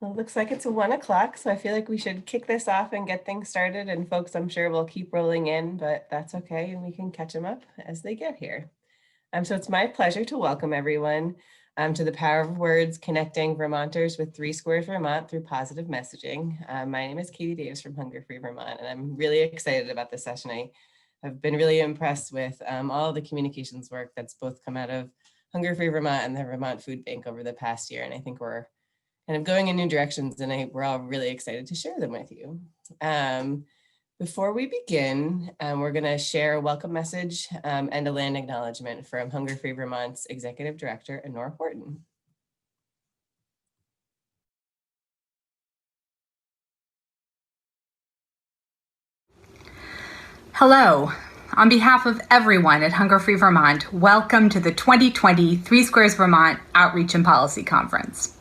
Well, it looks like it's 1 o'clock, so I feel like we should kick this off and get things started. And folks, I'm sure will keep rolling in, but that's okay, and we can catch them up as they get here. So it's my pleasure to welcome everyone to the Power of Words, connecting Vermonters with 3Squares Vermont through positive messaging. My name is Katie Davis from Hunger Free Vermont, and I'm really excited about this session. I have been really impressed with all the communications work that's both come out of Hunger Free Vermont and the Vermont Foodbank over the past year, and I think we're kind of going in new directions, and we're all really excited to share them with you. Before we begin, we're going to share a welcome message and a land acknowledgement from Hunger Free Vermont's Executive Director, Honora Horton. Hello. On behalf of everyone at Hunger Free Vermont, welcome to the 2020 3Squares Vermont Outreach and Policy Conference.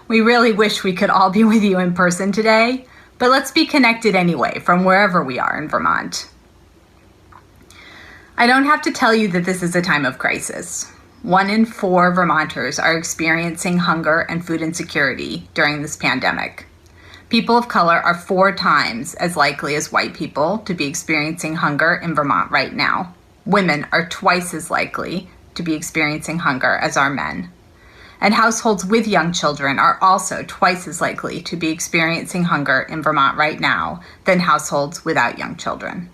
We really wish we could all be with you in person today, but let's be connected anyway from wherever we are in Vermont. I don't have to tell you that this is a time of crisis. 1 in 4 Vermonters are experiencing hunger and food insecurity during this pandemic. People of color are 4 times as likely as white people to be experiencing hunger in Vermont right now. Women are twice as likely to be experiencing hunger as are men. And households with young children are also twice as likely to be experiencing hunger in Vermont right now than households without young children.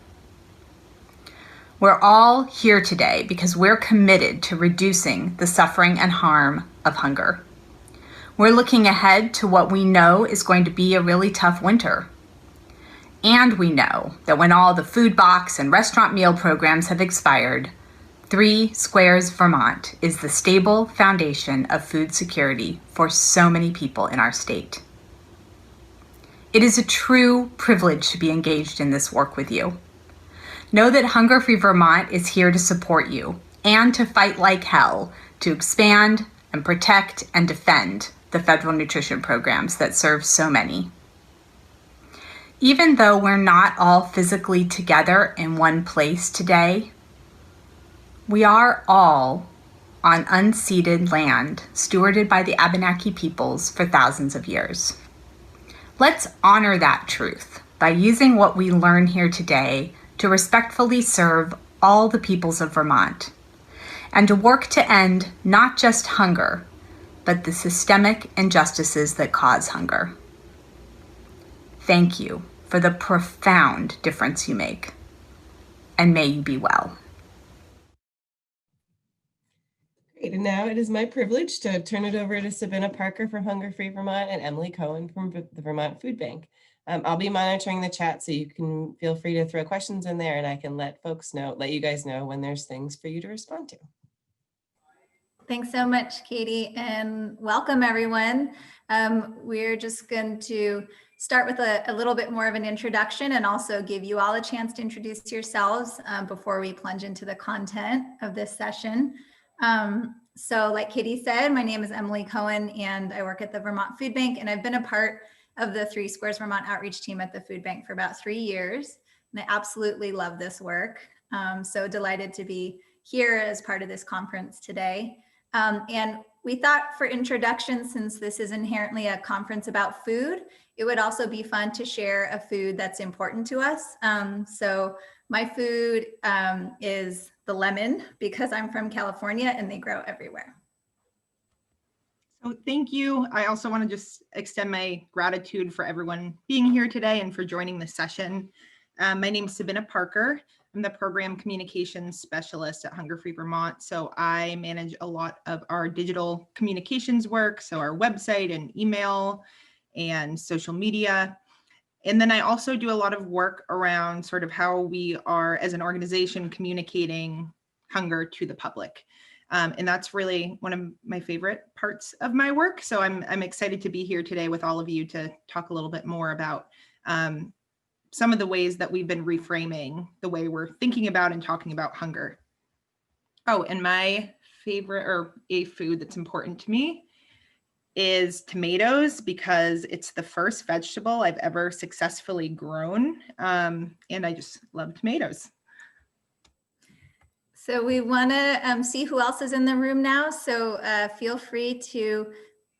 We're all here today because we're committed to reducing the suffering and harm of hunger. We're looking ahead to what we know is going to be a really tough winter. And we know that when all the food box and restaurant meal programs have expired, 3Squares Vermont is the stable foundation of food security for so many people in our state. It is a true privilege to be engaged in this work with you. Know that Hunger Free Vermont is here to support you and to fight like hell to expand and protect and defend the federal nutrition programs that serve so many. Even though we're not all physically together in one place today, we are all on unceded land stewarded by the Abenaki peoples for thousands of years. Let's honor that truth by using what we learn here today to respectfully serve all the peoples of Vermont and to work to end not just hunger, but the systemic injustices that cause hunger. Thank you for the profound difference you make, and may you be well. Great, and now it is my privilege to turn it over to Sabina Parker from Hunger Free Vermont and Emily Cohen from the Vermont Foodbank. I'll be monitoring the chat, so you can feel free to throw questions in there, and I can let you guys know when there's things for you to respond to. Thanks so much, Katie, and welcome everyone. We're just going to start with a little bit more of an introduction and also give you all a chance to introduce yourselves before we plunge into the content of this session. So like Katie said, my name is Emily Cohen and I work at the Vermont Foodbank, and I've been a part of the 3Squares Vermont outreach team at the food bank for about 3 years. And I absolutely love this work. So delighted to be here as part of this conference today. And we thought for introduction, since this is inherently a conference about food, it would also be fun to share a food that's important to us. So my food is the lemon, because I'm from California and they grow everywhere. So thank you. I also want to just extend my gratitude for everyone being here today and for joining the session. My name is Sabina Parker. I'm the Program Communications Specialist at Hunger Free Vermont. So I manage a lot of our digital communications work, so our website and email and social media. And then I also do a lot of work around sort of how we are as an organization communicating hunger to the public. And that's really one of my favorite parts of my work. So I'm excited to be here today with all of you to talk a little bit more about some of the ways that we've been reframing the way we're thinking about and talking about hunger. Oh, and my favorite, or a food that's important to me, is tomatoes, because it's the first vegetable I've ever successfully grown. And I just love tomatoes. So we want to see who else is in the room now. So feel free to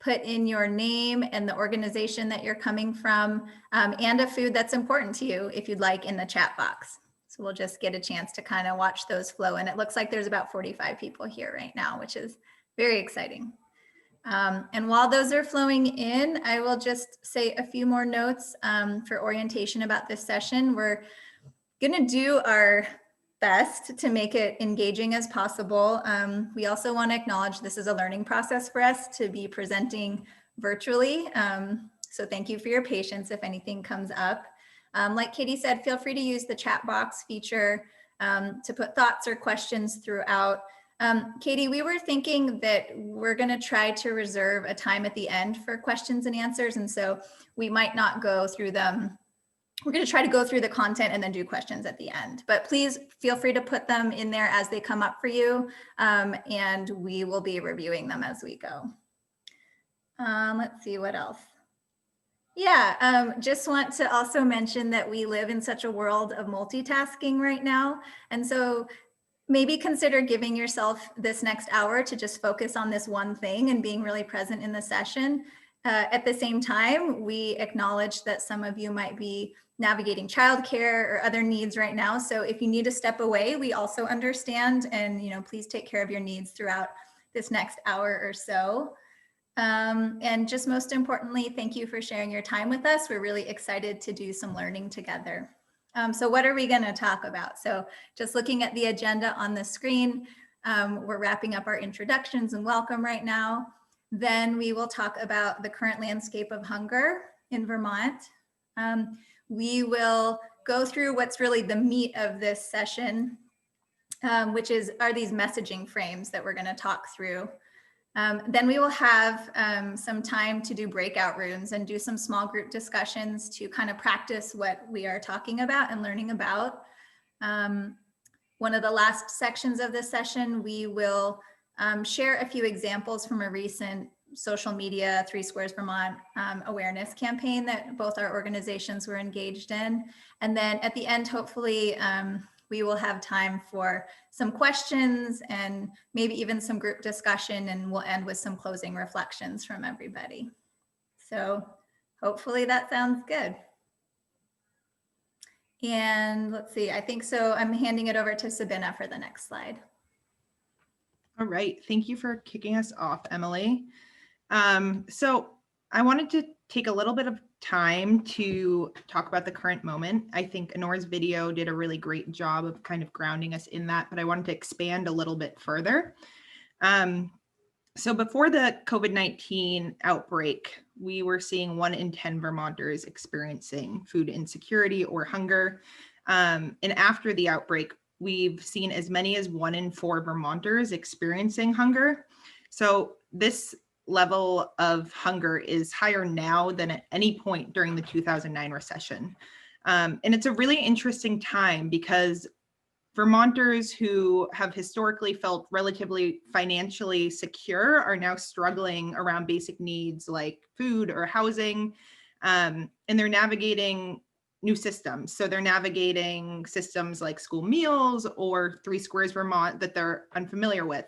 put in your name and the organization that you're coming from, and a food that's important to you, if you'd like, in the chat box. So we'll just get a chance to kind of watch those flow. And it looks like there's about 45 people here right now, which is very exciting. And while those are flowing in, I will just say a few more notes for orientation about this session. We're going to do our best to make it engaging as possible. We also want to acknowledge this is a learning process for us to be presenting virtually. So thank you for your patience if anything comes up. Like Katie said, feel free to use the chat box feature to put thoughts or questions throughout. Katie, we were thinking that we're going to try to reserve a time at the end for questions and answers. And so we might not go through them. We're going to try to go through the content and then do questions at the end, but please feel free to put them in there as they come up for you. And we will be reviewing them as we go. Let's see what else. Yeah, just want to also mention that we live in such a world of multitasking right now. And so maybe consider giving yourself this next hour to just focus on this one thing and being really present in the session. At the same time, we acknowledge that some of you might be navigating childcare or other needs right now. So if you need to step away, we also understand, and please take care of your needs throughout this next hour or so. And just most importantly, thank you for sharing your time with us. We're really excited to do some learning together. So what are we going to talk about? So just looking at the agenda on the screen, we're wrapping up our introductions and welcome right now. Then we will talk about the current landscape of hunger in Vermont. We will go through what's really the meat of this session, which are these messaging frames that we're going to talk through. Then we will have some time to do breakout rooms and do some small group discussions to kind of practice what we are talking about and learning about. One of the last sections of this session, we will share a few examples from a recent social media 3Squares Vermont awareness campaign that both our organizations were engaged in. And then at the end, hopefully, we will have time for some questions and maybe even some group discussion, and we'll end with some closing reflections from everybody. So hopefully that sounds good. And let's see, I think so. I'm handing it over to Sabina for the next slide. All right, thank you for kicking us off, Emily. So I wanted to take a little bit of time to talk about the current moment. I think Honor's video did a really great job of kind of grounding us in that, but I wanted to expand a little bit further. So before the COVID-19 outbreak, we were seeing 1 in 10 Vermonters experiencing food insecurity or hunger. And after the outbreak, we've seen as many as 1 in 4 Vermonters experiencing hunger. So this level of hunger is higher now than at any point during the 2009 recession. And it's a really interesting time because Vermonters who have historically felt relatively financially secure are now struggling around basic needs like food or housing, and they're navigating new systems. So they're navigating systems like school meals or 3Squares Vermont that they're unfamiliar with.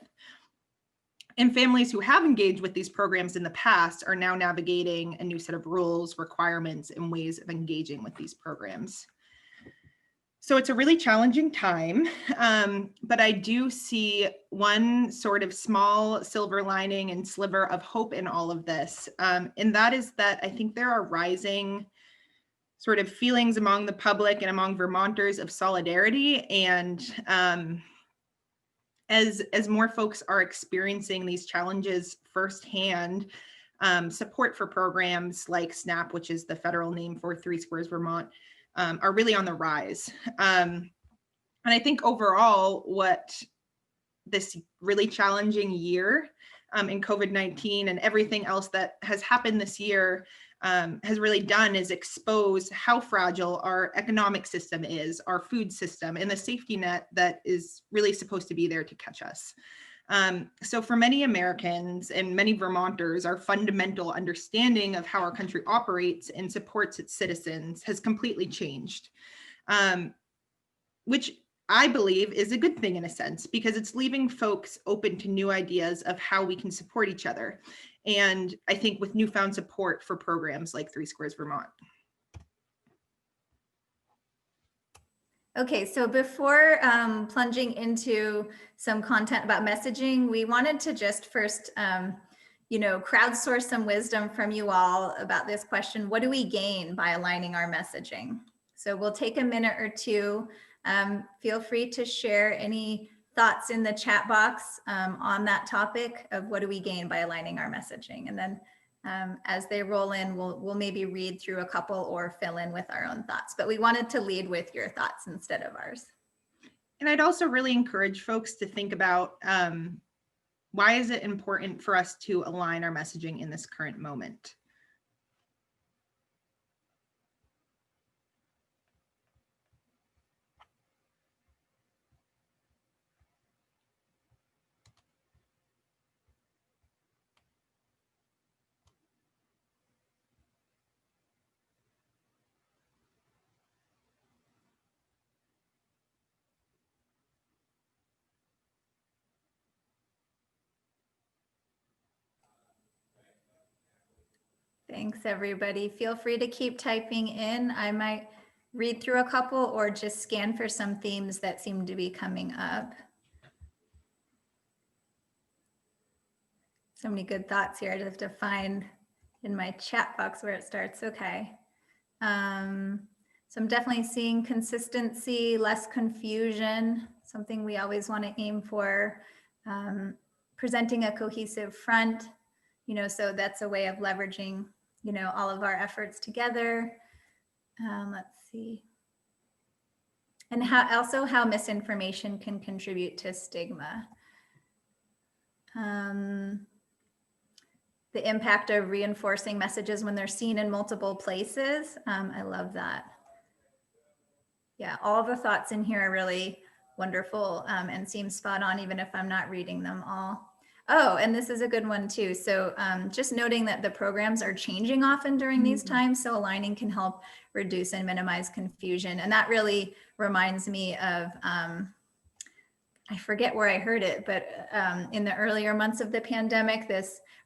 And families who have engaged with these programs in the past are now navigating a new set of rules, requirements, and ways of engaging with these programs. So it's a really challenging time, but I do see one sort of small silver lining and sliver of hope in all of this. And that is that I think there are rising sort of feelings among the public and among Vermonters of solidarity. And as more folks are experiencing these challenges firsthand, support for programs like SNAP, which is the federal name for 3Squares Vermont, are really on the rise. And I think overall, what this really challenging year in COVID-19 and everything else that has happened this year has really done is expose how fragile our economic system is, our food system, and the safety net that is really supposed to be there to catch us. So for many Americans and many Vermonters, our fundamental understanding of how our country operates and supports its citizens has completely changed, which I believe is a good thing in a sense, because it's leaving folks open to new ideas of how we can support each other. and I think with newfound support for programs like 3Squares Vermont. Okay, so before plunging into some content about messaging, we wanted to just first, crowdsource some wisdom from you all about this question. What do we gain by aligning our messaging? So we'll take a minute or two. Feel free to share any thoughts in the chat box on that topic of what do we gain by aligning our messaging. And then as they roll in, we'll maybe read through a couple or fill in with our own thoughts, but we wanted to lead with your thoughts instead of ours. And I'd also really encourage folks to think about why is it important for us to align our messaging in this current moment? Thanks, everybody. Feel free to keep typing in. I might read through a couple or just scan for some themes that seem to be coming up. So many good thoughts here. I just have to find in my chat box where it starts. Okay. So I'm definitely seeing consistency, less confusion, something we always want to aim for. Presenting a cohesive front, so that's a way of leveraging all of our efforts together. Let's see. And how misinformation can contribute to stigma. The impact of reinforcing messages when they're seen in multiple places. I love that. Yeah, all the thoughts in here are really wonderful and seem spot on, even if I'm not reading them all. Oh, and this is a good one too. So just noting that the programs are changing often during these times, so aligning can help reduce and minimize confusion. And that really reminds me of, I forget where I heard it, but in the earlier months of the pandemic,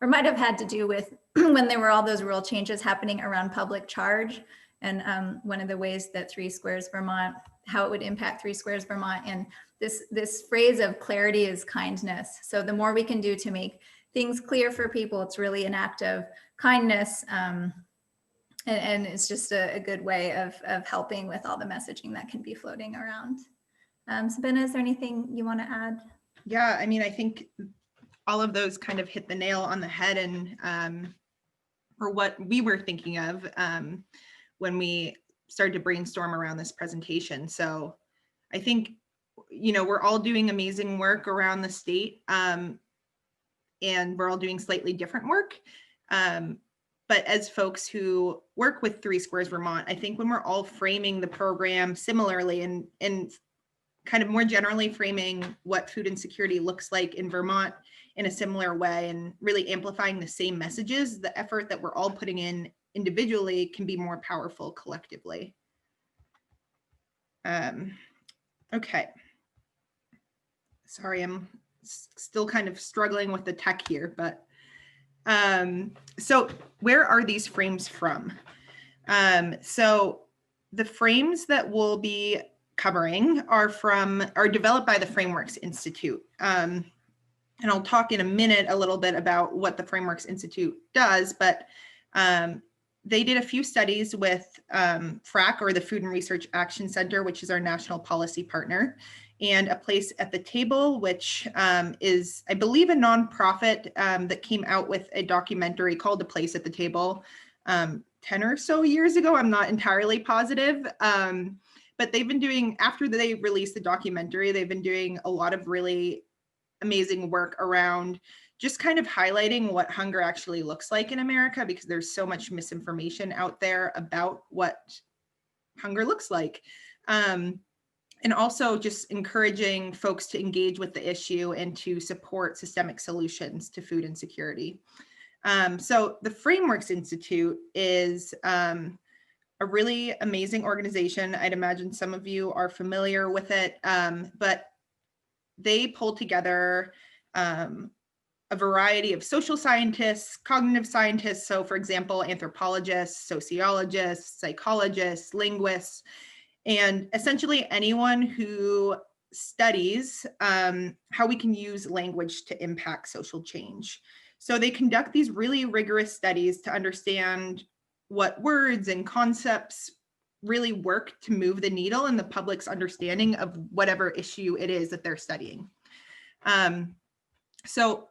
or might have had to do with when there were all those rule changes happening around public charge. And one of the ways that 3Squares Vermont, how it would impact 3Squares Vermont, and this phrase of clarity is kindness. So the more we can do to make things clear for people, it's really an act of kindness. And it's just a good way of helping with all the messaging that can be floating around. Sabina, is there anything you want to add? Yeah, I mean, I think all of those kind of hit the nail on the head, and or what we were thinking of when we started to brainstorm around this presentation. So I think, we're all doing amazing work around the state, and we're all doing slightly different work. But as folks who work with 3Squares Vermont, I think when we're all framing the program similarly and kind of more generally framing what food insecurity looks like in Vermont in a similar way and really amplifying the same messages, the effort that we're all putting in individually can be more powerful collectively. Okay. Sorry, I'm still kind of struggling with the tech here, but so where are these frames from? So the frames that we'll be covering are developed by the Frameworks Institute. And I'll talk in a minute a little bit about what the Frameworks Institute does, but they did a few studies with FRAC, or the Food and Research Action Center, which is our national policy partner, and A Place at the Table, which is, I believe, a nonprofit that came out with a documentary called A Place at the Table 10 or so years ago. I'm not entirely positive. But they've been doing, after they released the documentary, they've been doing a lot of really amazing work around just kind of highlighting what hunger actually looks like in America, because there's so much misinformation out there about what hunger looks like. And also just encouraging folks to engage with the issue and to support systemic solutions to food insecurity. So the Frameworks Institute is a really amazing organization. I'd imagine some of you are familiar with it, but they pull together a variety of social scientists, cognitive scientists. So for example, anthropologists, sociologists, psychologists, linguists, and essentially anyone who studies how we can use language to impact social change. So they conduct these really rigorous studies to understand what words and concepts really work to move the needle in the public's understanding of whatever issue it is that they're studying. So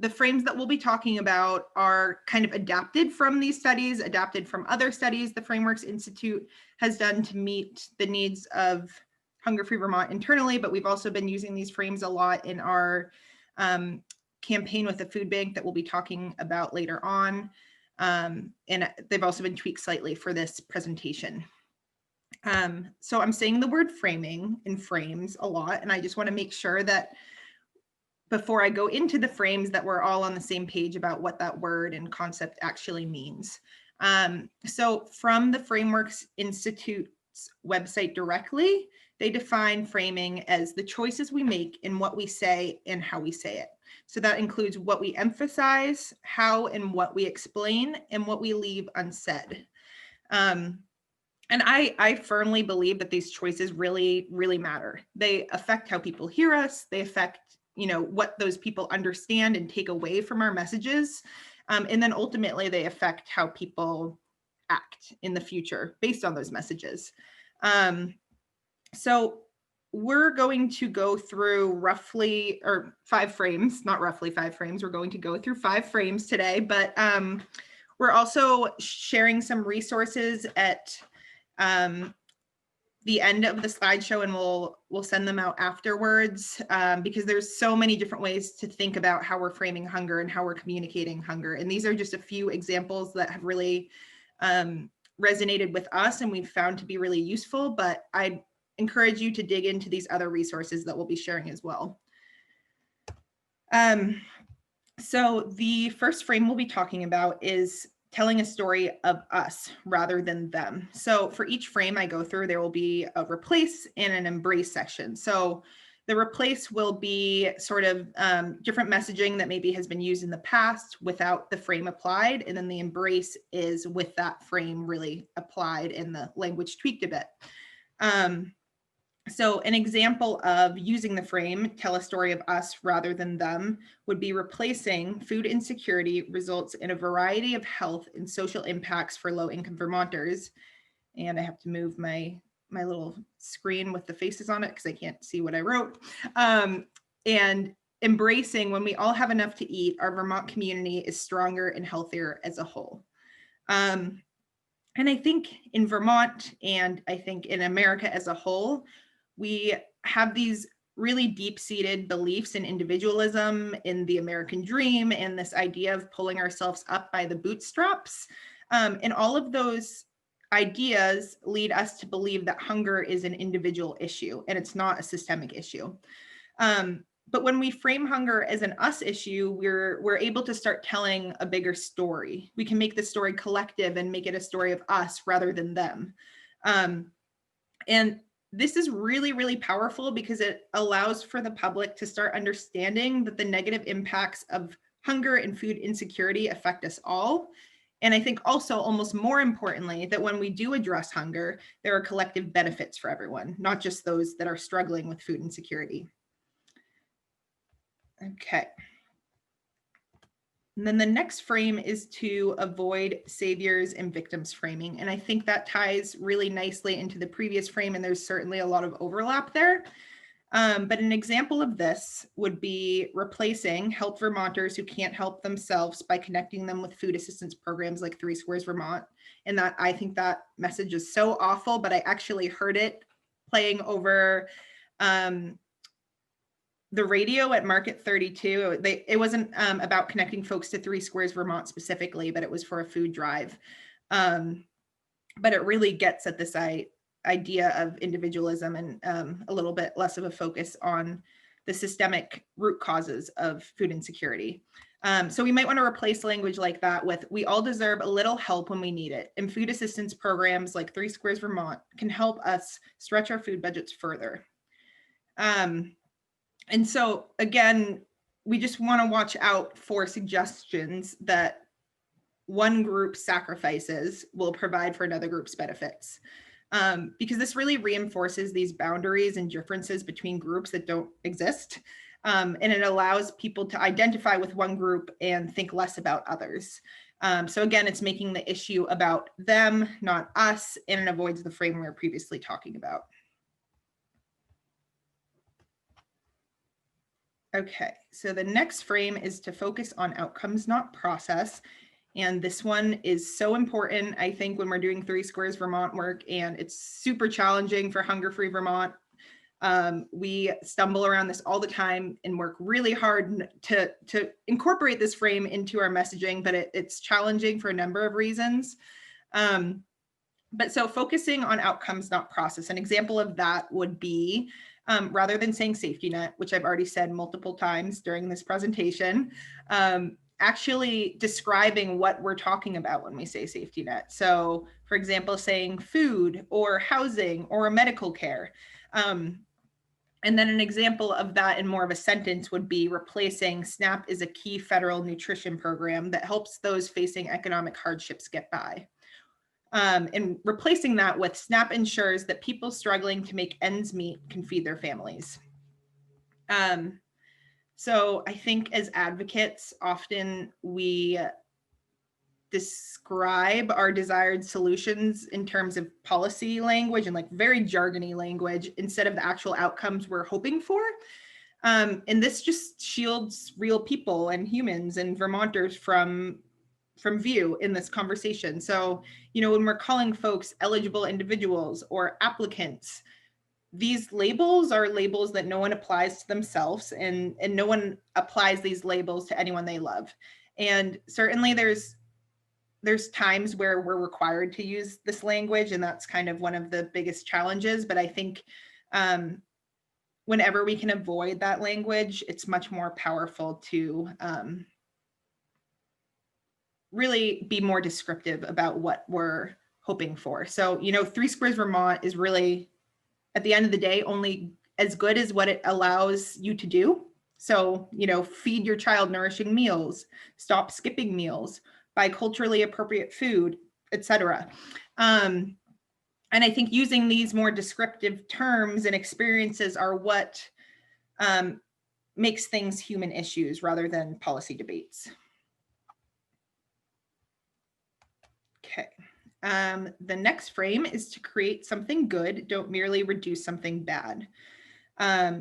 the frames that we'll be talking about are kind of adapted from these studies, adapted from other studies the Frameworks Institute has done to meet the needs of Hunger Free Vermont internally, but we've also been using these frames a lot in our campaign with the food bank that we'll be talking about later on. And they've also been tweaked slightly for this presentation. So I'm saying the word framing and frames a lot, and I just want to make sure that before I go into the frames that we're all on the same page about what that word and concept actually means. So from the Frameworks Institute's website directly, they define framing as the choices we make in what we say and how we say it. So that includes what we emphasize, how and what we explain, and what we leave unsaid. And I firmly believe that these choices really, really matter. They affect how people hear us. They affect, you know, what those people understand and take away from our messages. And then ultimately they affect how people act in the future based on those messages. So we're going to go through roughly, or 5 frames, not roughly 5 frames. We're going to go through 5 frames today, but we're also sharing some resources at the end of the slideshow, and we'll send them out afterwards because there's so many different ways to think about how we're framing hunger and how we're communicating hunger. And these are just a few examples that have really resonated with us and we've found to be really useful, but I encourage you to dig into these other resources that we'll be sharing as well. So the first frame we'll be talking about is telling a story of us rather than them. So for each frame I go through, there will be a replace and an embrace section. So the replace will be sort of different messaging that maybe has been used in the past without the frame applied. And then the embrace is with that frame really applied and the language tweaked a bit. So an example of using the frame, tell a story of us rather than them, would be replacing food insecurity results in a variety of health and social impacts for low-income Vermonters. And I have to move my little screen with the faces on it because I can't see what I wrote. And embracing when we all have enough to eat, our Vermont community is stronger and healthier as a whole. And I think in Vermont, and I think in America as a whole, we have these really deep-seated beliefs in individualism, in the American dream, and this idea of pulling ourselves up by the bootstraps. And all of those ideas lead us to believe that hunger is an individual issue and it's not a systemic issue. But when we frame hunger as an us issue, we're able to start telling a bigger story. We can make the story collective and make it a story of us rather than them. And this is really, really powerful because it allows for the public to start understanding that the negative impacts of hunger and food insecurity affect us all. And I think also, almost more importantly, that when we do address hunger, there are collective benefits for everyone, not just those that are struggling with food insecurity. Okay. And then the next frame is to avoid saviors and victims framing. And I think that ties really nicely into the previous frame, and there's certainly a lot of overlap there. But an example of this would be replacing help Vermonters who can't help themselves by connecting them with food assistance programs like 3SquaresVT. And that, I think that message is so awful, but I actually heard it playing over the radio at Market 32. It wasn't about connecting folks to 3SquaresVT specifically, but it was for a food drive. But it really gets at this idea of individualism and a little bit less of a focus on the systemic root causes of food insecurity. So we might want to replace language like that with, we all deserve a little help when we need it. And food assistance programs like 3SquaresVT can help us stretch our food budgets further. And so again, we just want to watch out for suggestions that one group's sacrifices will provide for another group's benefits. Because this really reinforces these boundaries and differences between groups that don't exist. And it allows people to identify with one group and think less about others. So again, it's making the issue about them, not us, and it avoids the frame we were previously talking about. Okay, so the next frame is to focus on outcomes, not process. And this one is so important, I think, when we're doing 3Squares Vermont work, and it's super challenging for Hunger Free Vermont. We stumble around this all the time and work really hard to incorporate this frame into our messaging, but it's challenging for a number of reasons. But so focusing on outcomes, not process. An example of that would be, rather than saying safety net, which I've already said multiple times during this presentation, actually describing what we're talking about when we say safety net. So for example, saying food or housing or medical care. And then an example of that in more of a sentence would be replacing SNAP is a key federal nutrition program that helps those facing economic hardships get by. And replacing that with SNAP ensures that people struggling to make ends meet can feed their families. So I think as advocates, often we describe our desired solutions in terms of policy language and like very jargony language instead of the actual outcomes we're hoping for. And this just shields real people and humans and Vermonters from view in this conversation. So, you know, when we're calling folks eligible individuals or applicants, these labels are labels that no one applies to themselves, and no one applies these labels to anyone they love. And certainly there's times where we're required to use this language, and that's kind of one of the biggest challenges. But I think whenever we can avoid that language, it's much more powerful to really be more descriptive about what we're hoping for. So, you know, 3Squares Vermont is really, at the end of the day, only as good as what it allows you to do. So, you know, feed your child nourishing meals, stop skipping meals, buy culturally appropriate food, etc. And I think using these more descriptive terms and experiences are what makes things human issues rather than policy debates. Okay. The next frame is to create something good, don't merely reduce something bad.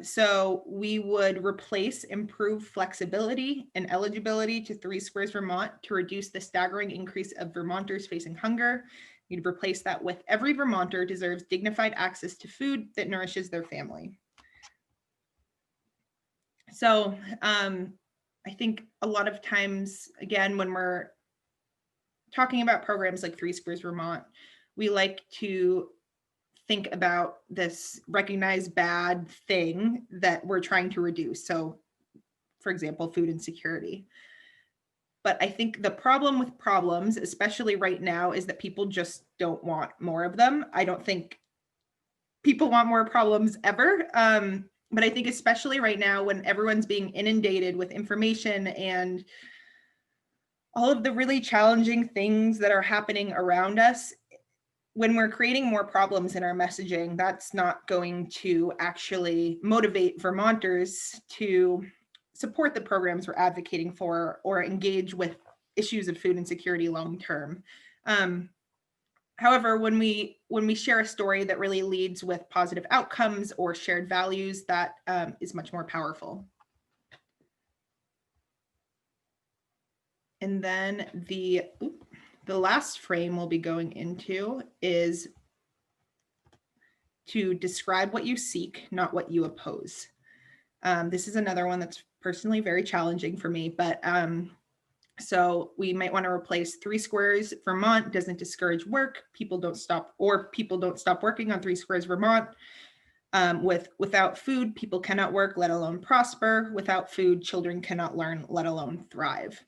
So we would replace improved flexibility and eligibility to 3Squares Vermont to reduce the staggering increase of Vermonters facing hunger. You'd replace that with every Vermonter deserves dignified access to food that nourishes their family. So I think a lot of times, again, when we're talking about programs like 3Squares Vermont, we like to think about this recognized bad thing that we're trying to reduce. So, for example, food insecurity. But I think the problem with problems, especially right now, is that people just don't want more of them. I don't think people want more problems ever. But I think especially right now when everyone's being inundated with information and all of the really challenging things that are happening around us, when we're creating more problems in our messaging, that's not going to actually motivate Vermonters to support the programs we're advocating for or engage with issues of food insecurity long term. However, when we share a story that really leads with positive outcomes or shared values, that is much more powerful. And then the last frame we'll be going into is to describe what you seek, not what you oppose. This is another one that's personally very challenging for me, but so we might want to replace 3Squares Vermont doesn't discourage work. People don't stop working on 3Squares Vermont. Without food, people cannot work, let alone prosper. Without food, children cannot learn, let alone thrive.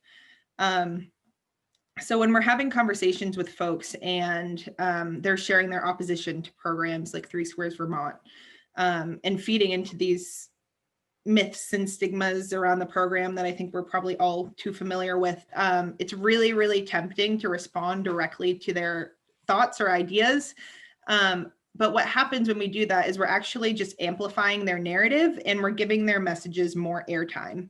So when we're having conversations with folks and they're sharing their opposition to programs like 3Squares Vermont and feeding into these myths and stigmas around the program that I think we're probably all too familiar with. It's really, really tempting to respond directly to their thoughts or ideas. But what happens when we do that is we're actually just amplifying their narrative and we're giving their messages more airtime.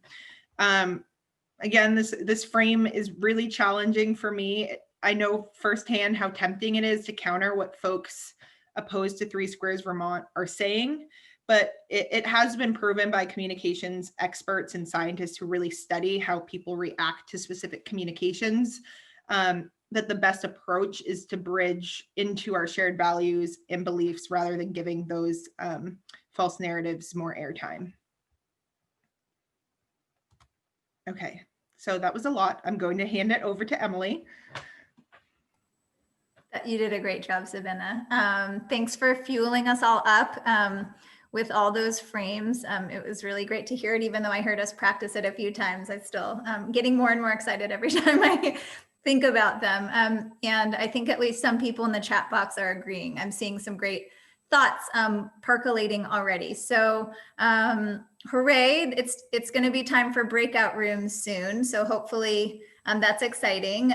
Again, this frame is really challenging for me. I know firsthand how tempting it is to counter what folks opposed to 3Squares Vermont are saying, but it has been proven by communications experts and scientists who really study how people react to specific communications, that the best approach is to bridge into our shared values and beliefs rather than giving those false narratives more airtime. Okay, so that was a lot. I'm going to hand it over to Emily. You did a great job, Sabina. Thanks for fueling us all up with all those frames. It was really great to hear it, even though I heard us practice it a few times. I'm still getting more and more excited every time I think about them. And I think at least some people in the chat box are agreeing. I'm seeing some great thoughts percolating already. So hooray, it's going to be time for breakout rooms soon. So hopefully that's exciting.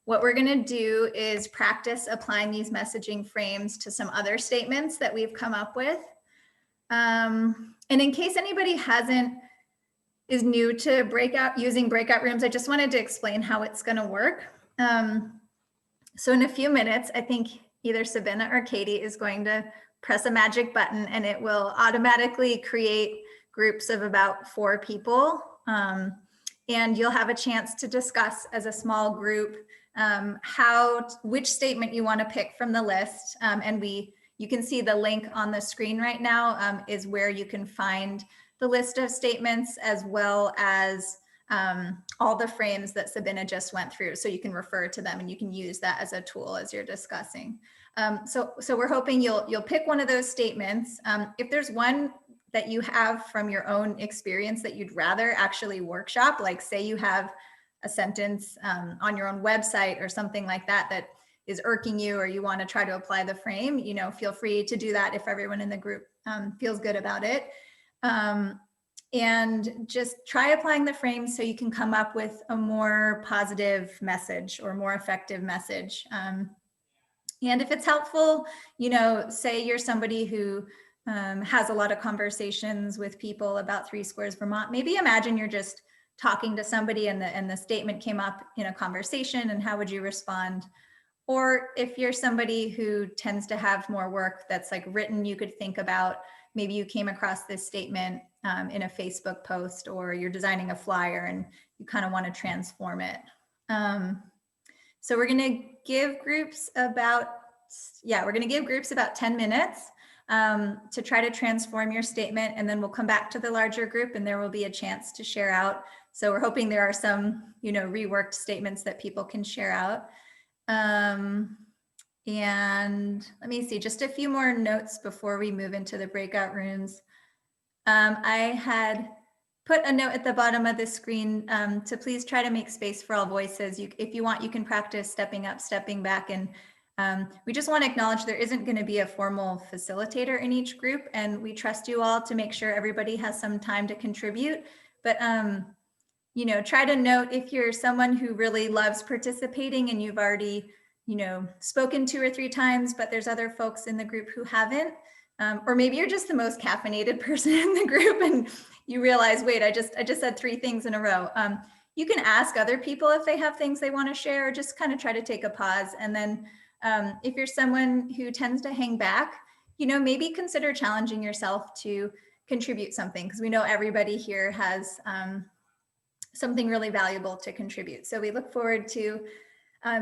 What we're going to do is practice applying these messaging frames to some other statements that we've come up with. And in case anybody is new to using breakout rooms, I just wanted to explain how it's going to work. So in a few minutes, I think either Sabina or Katie is going to press a magic button and it will automatically create groups of about 4 people. And you'll have a chance to discuss as a small group which statement you want to pick from the list. And you can see the link on the screen right now is where you can find the list of statements as well as all the frames that Sabina just went through. So you can refer to them and you can use that as a tool as you're discussing. So we're hoping you'll pick one of those statements. If there's one that you have from your own experience that you'd rather actually workshop, like say you have a sentence on your own website or something like that is irking you, or you want to try to apply the frame, feel free to do that if everyone in the group feels good about it. And just try applying the frame so you can come up with a more positive message or more effective message. And if it's helpful, say you're somebody who has a lot of conversations with people about 3Squares Vermont, maybe imagine you're just talking to somebody and the statement came up in a conversation, and how would you respond? Or if you're somebody who tends to have more work that's like written, you could think about, maybe you came across this statement in a Facebook post, or you're designing a flyer and you kind of want to transform it. So we're going to give groups about 10 minutes to try to transform your statement, and then we'll come back to the larger group and there will be a chance to share out. So we're hoping there are some, reworked statements that people can share out. And let me see, just a few more notes before we move into the breakout rooms. I had put a note at the bottom of the screen to please try to make space for all voices. If you want, you can practice stepping up, stepping back, and we just want to acknowledge there isn't going to be a formal facilitator in each group, and we trust you all to make sure everybody has some time to contribute. But try to note if you're someone who really loves participating and you've already spoken 2 or 3 times, but there's other folks in the group who haven't, or maybe you're just the most caffeinated person in the group and you realize, wait, I just said 3 things in a row. You can ask other people if they have things they want to share, or just kind of try to take a pause. And then if you're someone who tends to hang back, maybe consider challenging yourself to contribute something, because we know everybody here has something really valuable to contribute. So we look forward to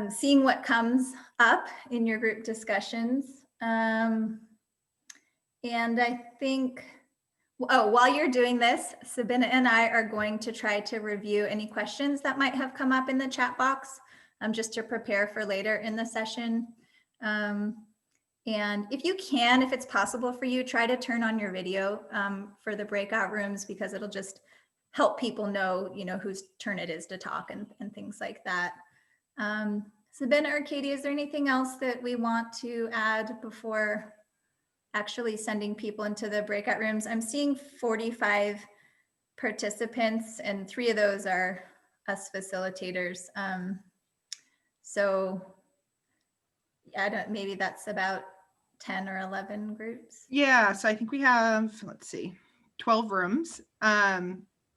seeing what comes up in your group discussions. And I think, while you're doing this, Sabina and I are going to try to review any questions that might have come up in the chat box, just to prepare for later in the session. And if you can, if it's possible for you, try to turn on your video for the breakout rooms, because it'll just help people know, whose turn it is to talk and things like that. Sabina or Katie, is there anything else that we want to add before actually sending people into the breakout rooms. I'm seeing 45 participants, and 3 of those are us facilitators. So I don't, maybe that's about 10 or 11 groups. Yeah, so I think we have, let's see, 12 rooms.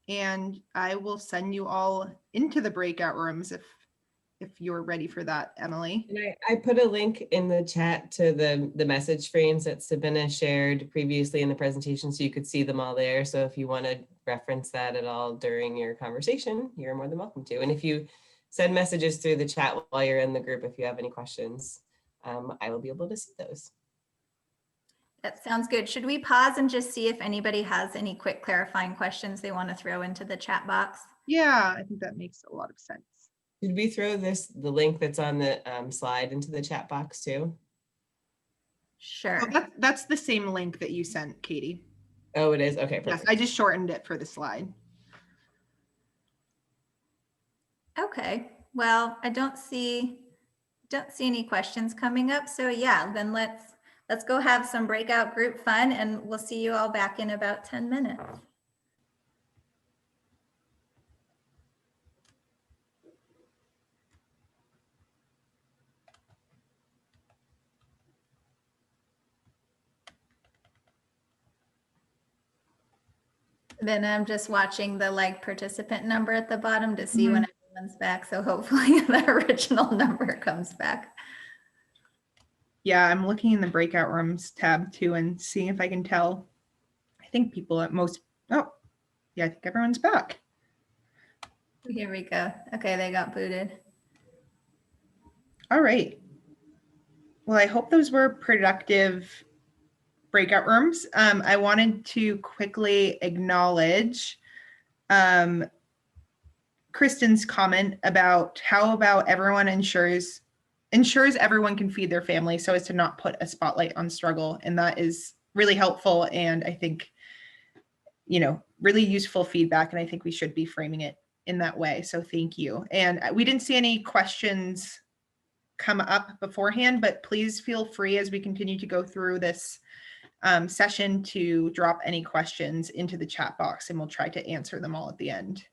And I will send you all into the breakout rooms if you're ready for that, Emily. And I put a link in the chat to the message frames that Sabina shared previously in the presentation, so you could see them all there. So if you want to reference that at all during your conversation, you're more than welcome to. And if you send messages through the chat while you're in the group, if you have any questions, I will be able to see those. That sounds good. Should we pause and just see if anybody has any quick clarifying questions they want to throw into the chat box? Yeah, I think that makes a lot of sense. Did we throw the link that's on the slide into the chat box too? Sure. Oh, that's the same link that you sent, Katie. Oh, it is? Okay, perfect. Yes, I just shortened it for the slide. Okay, well, I don't see any questions coming up. So yeah, then let's go have some breakout group fun, and we'll see you all back in about 10 minutes. Then I'm just watching the participant number at the bottom to see when everyone's back. So hopefully the original number comes back. Yeah, I'm looking in the breakout rooms tab too and seeing if I can tell. I think people at most, oh, yeah, I think everyone's back. Here we go. Okay, they got booted. All right. Well, I hope those were productive breakout rooms. I wanted to quickly acknowledge Kristen's comment about how about everyone ensures everyone can feed their family so as to not put a spotlight on struggle. And that is really helpful. And I think, really useful feedback. And I think we should be framing it in that way. So thank you. And we didn't see any questions come up beforehand, but please feel free as we continue to go through this session to drop any questions into the chat box, and we'll try to answer them all at the end.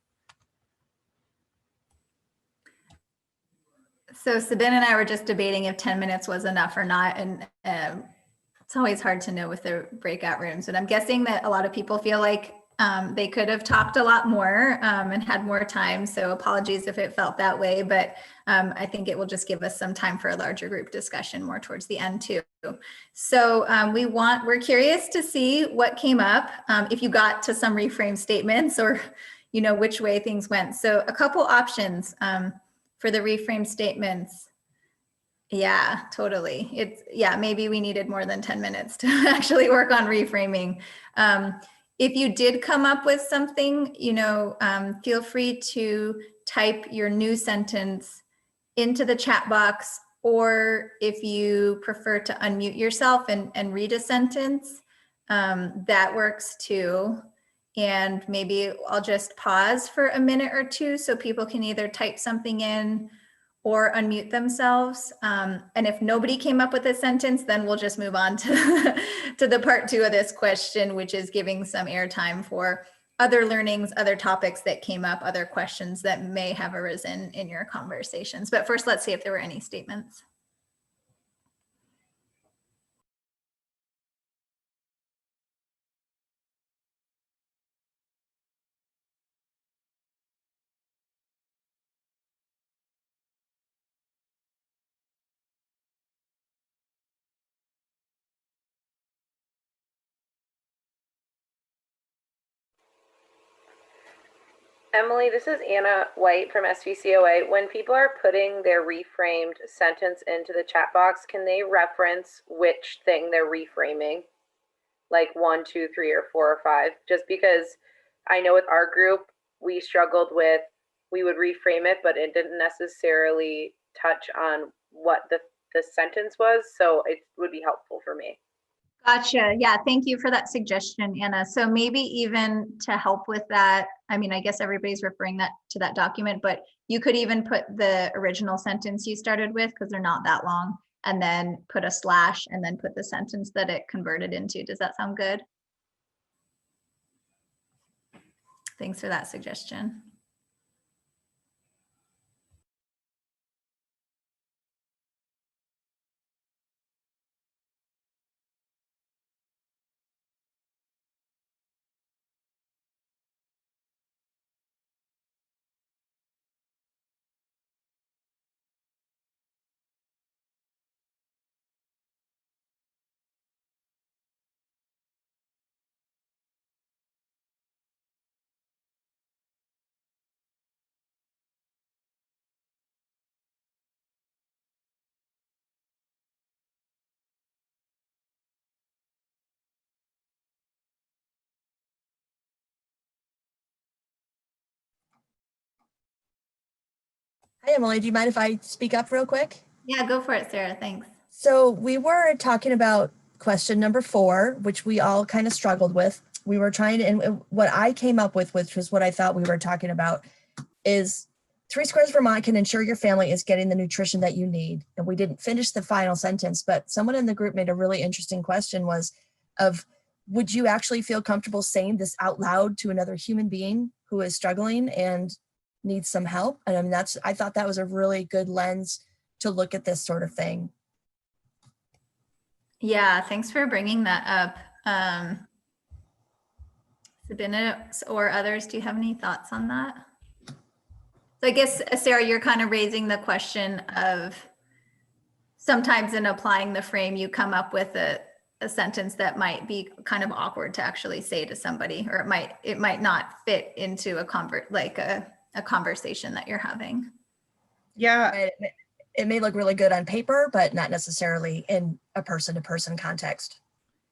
So Sabina and I were just debating if 10 minutes was enough or not. And it's always hard to know with the breakout rooms, but I'm guessing that a lot of people feel like they could have talked a lot more and had more time. So apologies if it felt that way, but I think it will just give us some time for a larger group discussion more towards the end too. So we're curious to see what came up, if you got to some reframe statements or, which way things went. So a couple options for the reframe statements. Yeah, totally. Maybe we needed more than 10 minutes to actually work on reframing. If you did come up with something, feel free to type your new sentence into the chat box, or if you prefer to unmute yourself and read a sentence, that works too. And maybe I'll just pause for a minute or two so people can either type something in or unmute themselves. And if nobody came up with a sentence, then we'll just move on to, to the part 2 of this question, which is giving some airtime for other learnings, other topics that came up, other questions that may have arisen in your conversations. But first, let's see if there were any statements. Emily, this is Anna White from SVCOA. When people are putting their reframed sentence into the chat box, can they reference which thing they're reframing? Like 1, 2, 3, or 4, or 5? Just because I know with our group, we struggled with, we would reframe it, but it didn't necessarily touch on what the sentence was. So it would be helpful for me. Gotcha. Yeah, thank you for that suggestion, Anna. So maybe even to help with that, I mean, I guess everybody's referring to that document, but you could even put the original sentence you started with, because they're not that long, and then put a slash and then put the sentence that it converted into. Does that sound good? Thanks for that suggestion. Hi, Emily. Do you mind if I speak up real quick? Yeah, go for it, Sarah. Thanks. So we were talking about question number 4, which we all kind of struggled with. We were trying to, and what I came up with, which was what I thought we were talking about, is 3 Squares Vermont can ensure your family is getting the nutrition that you need. And we didn't finish the final sentence, but someone in the group made a really interesting question would you actually feel comfortable saying this out loud to another human being who is struggling and needs some help? And I mean, I thought that was a really good lens to look at this sort of thing. Yeah, thanks for bringing that up. Sabina or others, do you have any thoughts on that? So I guess, Sarah, you're kind of raising the question of sometimes in applying the frame, you come up with a sentence that might be kind of awkward to actually say to somebody, or it might not fit into a conversation that you're having. Yeah, It may look really good on paper, but not necessarily in a person-to-person context.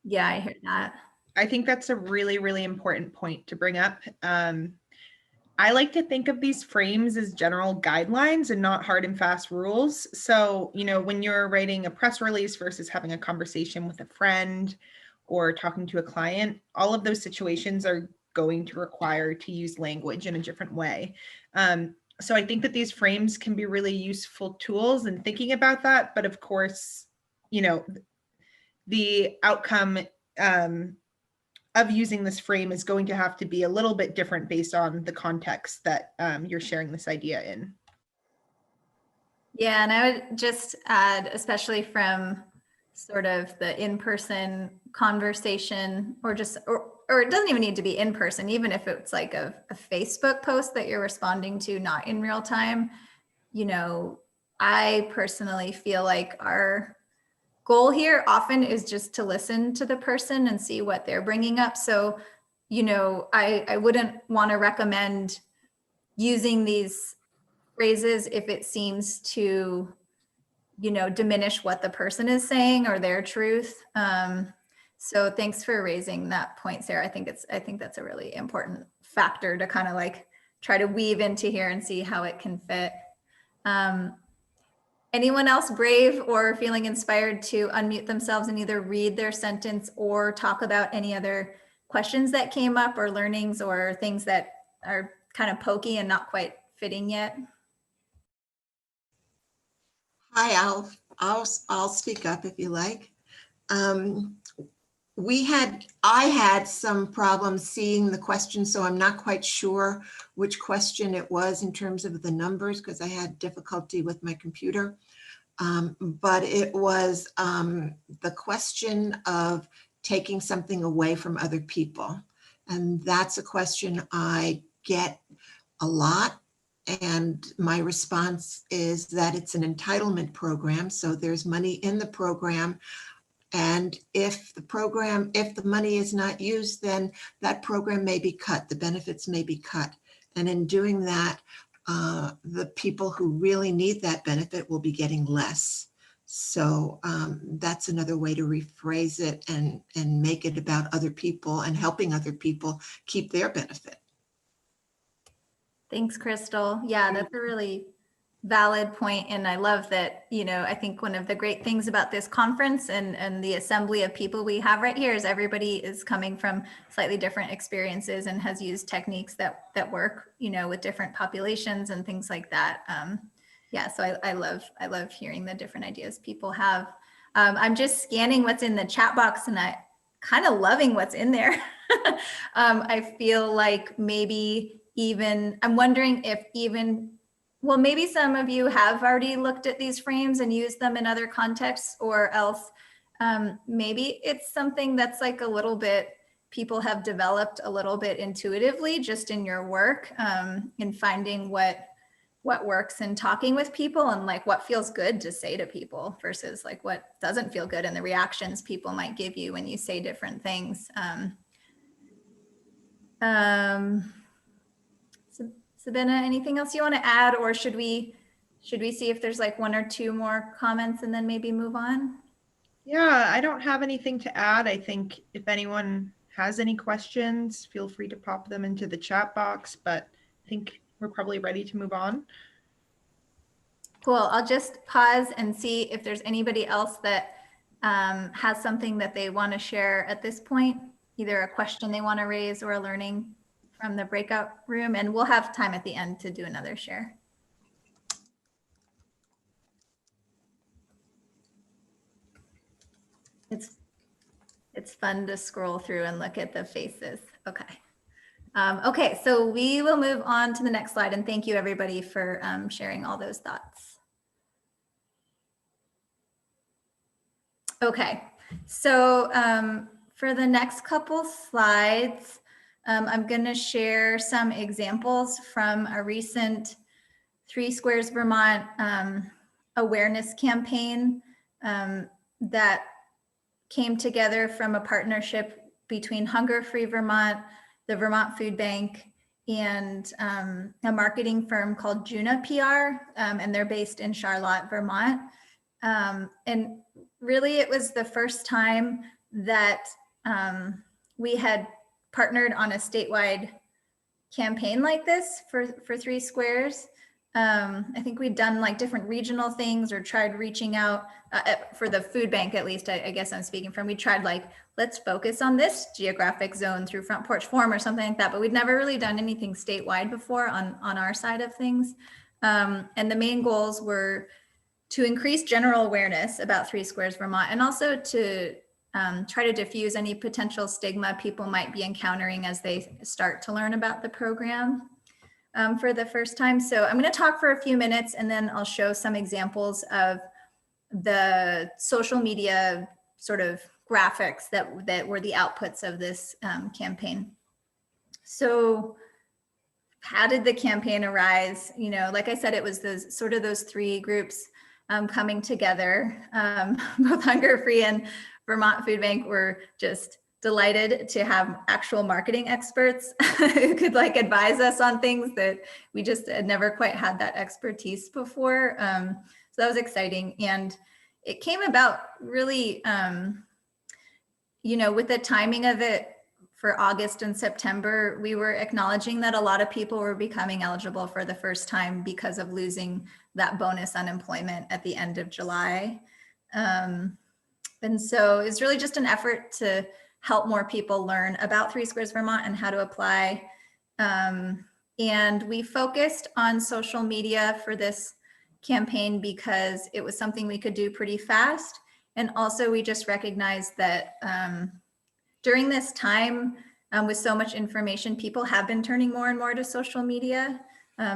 Yeah, I hear that. I think that's a really, really important point to bring up. I like to think of these frames as general guidelines and not hard and fast rules. So, when you're writing a press release versus having a conversation with a friend or talking to a client, all of those situations are going to require to use language in a different way. So I think that these frames can be really useful tools in thinking about that. But of course, the outcome of using this frame is going to have to be a little bit different based on the context that you're sharing this idea in. Yeah, and I would just add, especially from sort of the in-person conversation, or it doesn't even need to be in person, even if it's like a Facebook post that you're responding to, not in real time. I personally feel like our goal here often is just to listen to the person and see what they're bringing up. So, I wouldn't want to recommend using these phrases if it seems to, diminish what the person is saying or their truth. So thanks for raising that point, Sarah. I think that's a really important factor to kind of like try to weave into here and see how it can fit. Anyone else brave or feeling inspired to unmute themselves and either read their sentence or talk about any other questions that came up or learnings or things that are kind of pokey and not quite fitting yet? Hi, I'll speak up if you like. I had some problems seeing the question, so I'm not quite sure which question it was in terms of the numbers because I had difficulty with my computer. But it was the question of taking something away from other people. And that's a question I get a lot. And my response is that it's an entitlement program. So there's money in the program. And if the money is not used, then that program may be cut, the benefits may be cut. And in doing that, the people who really need that benefit will be getting less. So that's another way to rephrase it and make it about other people and helping other people keep their benefit. Thanks, Crystal. Yeah, that's a really valid point. And I love that, I think one of the great things about this conference and the assembly of people we have right here is everybody is coming from slightly different experiences and has used techniques that work, with different populations and things like that. Yeah, so I love hearing the different ideas people have. I'm just scanning what's in the chat box and I kind of loving what's in there. I feel like maybe even, I'm wondering if even, well, maybe some of you have already looked at these frames and used them in other contexts, or else maybe it's something that's like a little bit, people have developed a little bit intuitively just in your work, in finding what works in talking with people and like what feels good to say to people versus like what doesn't feel good and the reactions people might give you when you say different things. Sabina, anything else you want to add, or should we see if there's like one or two more comments and then maybe move on? Yeah, I don't have anything to add. I think if anyone has any questions, feel free to pop them into the chat box, but I think we're probably ready to move on. Cool. I'll just pause and see if there's anybody else that has something that they want to share at this point, either a question they want to raise or a learning from the breakout room, and we'll have time at the end to do another share. It's fun to scroll through and look at the faces. Okay. Okay, so we will move on to the next slide, and thank you everybody for sharing all those thoughts. Okay, so for the next couple slides, I'm going to share some examples from a recent 3Squares Vermont awareness campaign that came together from a partnership between Hunger Free Vermont, the Vermont Foodbank, and a marketing firm called Juna PR, and they're based in Charlotte, Vermont. And really, it was the first time that we had partnered on a statewide campaign like this for 3Squares. I think we'd done like different regional things or tried reaching out for the food bank, at least, I guess I'm speaking from. We tried like, let's focus on this geographic zone through Front Porch Forum or something like that, but we'd never really done anything statewide before on our side of things. And the main goals were to increase general awareness about 3Squares Vermont, and also to try to diffuse any potential stigma people might be encountering as they start to learn about the program for the first time. So I'm going to talk for a few minutes and then I'll show some examples of the social media sort of graphics that were the outputs of this campaign. So how did the campaign arise? You know, like I said, it was those three groups coming together. Both Hunger Free and Vermont Foodbank were just delighted to have actual marketing experts who could like advise us on things that we just had never quite had that expertise before. So that was exciting. And it came about really, you know, with the timing of it for August and September, we were acknowledging that a lot of people were becoming eligible for the first time because of losing that bonus unemployment at the end of July. And so it's really just an effort to help more people learn about 3Squares Vermont and how to apply. And we focused on social media for this campaign because it was something we could do pretty fast. And also we just recognized that during this time with so much information, people have been turning more and more to social media.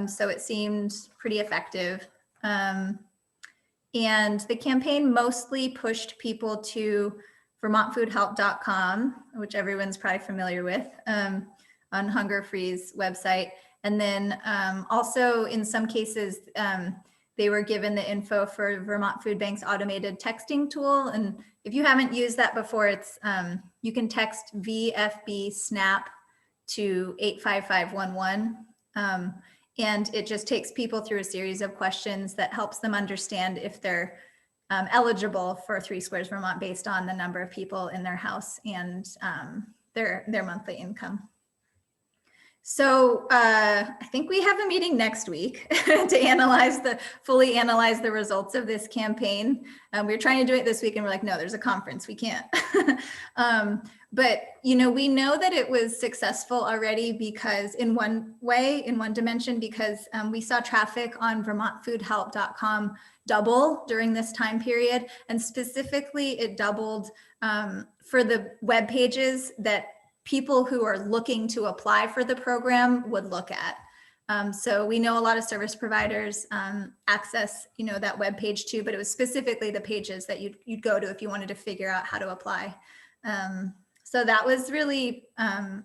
So it seemed pretty effective. And the campaign mostly pushed people to VermontFoodHelp.com, which everyone's probably familiar with, on Hunger Free's website. And then also in some cases, they were given the info for Vermont Foodbank's automated texting tool. And if you haven't used that before, it's you can text VFB SNAP to 85511. And it just takes people through a series of questions that helps them understand if they're eligible for 3Squares Vermont based on the number of people in their house and their monthly income. So I think we have a meeting next week to fully analyze the results of this campaign. We were trying to do it this week and we're like, no, there's a conference, we can't. But we know that it was successful already because in one dimension, because we saw traffic on vermontfoodhelp.com double during this time period. And specifically it doubled for the web pages that people who are looking to apply for the program would look at. So we know a lot of service providers access, that web page too, but it was specifically the pages that you'd go to if you wanted to figure out how to apply. So that was really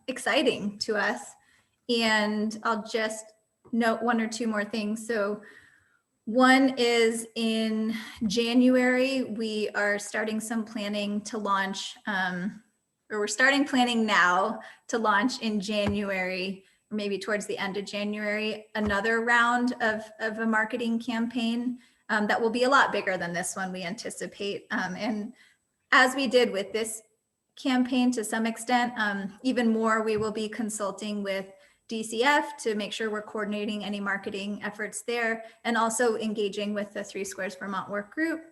exciting to us. And I'll just note one or two more things. So one is in January, we are starting some planning to launch, or we're starting planning now to launch in January, or maybe towards the end of January, another round of a marketing campaign that will be a lot bigger than this one, we anticipate. And as we did with this campaign to some extent, even more, we will be consulting with DCF to make sure we're coordinating any marketing efforts there, and also engaging with the 3Squares Vermont work group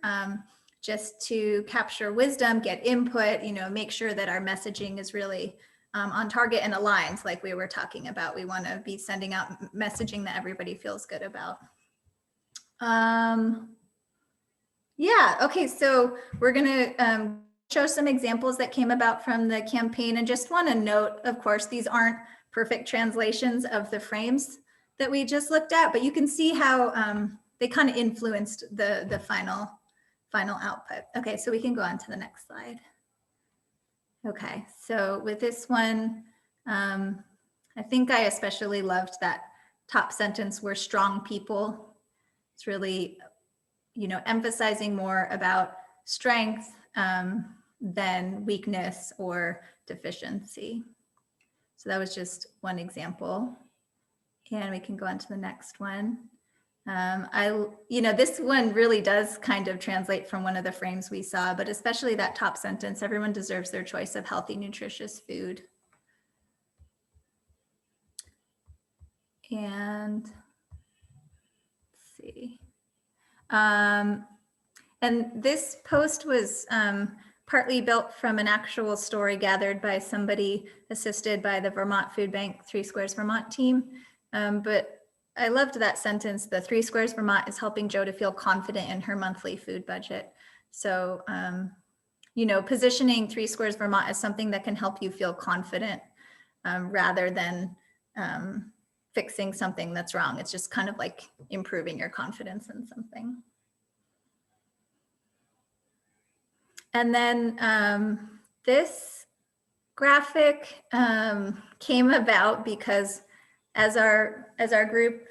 just to capture wisdom, get input, make sure that our messaging is really on target and aligns like we were talking about. We want to be sending out messaging that everybody feels good about. Yeah, okay, so we're going to show some examples that came about from the campaign, and just want to note, of course, these aren't perfect translations of the frames that we just looked at, but you can see how they kind of influenced the final output. Okay, so we can go on to the next slide. Okay, so with this one, I think I especially loved that top sentence, "We're strong people." It's really, emphasizing more about strength than weakness or deficiency. So that was just one example. And we can go on to the next one. This one really does kind of translate from one of the frames we saw, but especially that top sentence, "Everyone deserves their choice of healthy, nutritious food." And let's see. And this post was partly built from an actual story gathered by somebody assisted by the Vermont Foodbank 3Squares Vermont team. But I loved that sentence, "The 3Squares Vermont is helping Joe to feel confident in her monthly food budget." So, positioning 3Squares Vermont as something that can help you feel confident rather than fixing something that's wrong. It's just kind of like improving your confidence in something. And then this graphic came about because as our group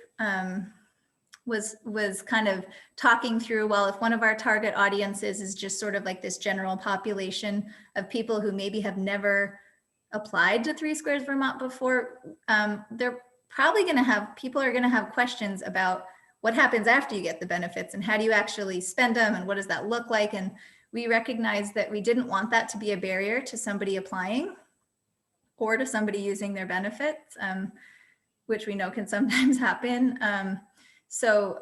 was kind of talking through, well, if one of our target audiences is just sort of like this general population of people who maybe have never applied to 3Squares Vermont before, they're probably people are going to have questions about what happens after you get the benefits and how do you actually spend them and what does that look like. And we recognized that we didn't want that to be a barrier to somebody applying or to somebody using their benefits, which we know can sometimes happen. So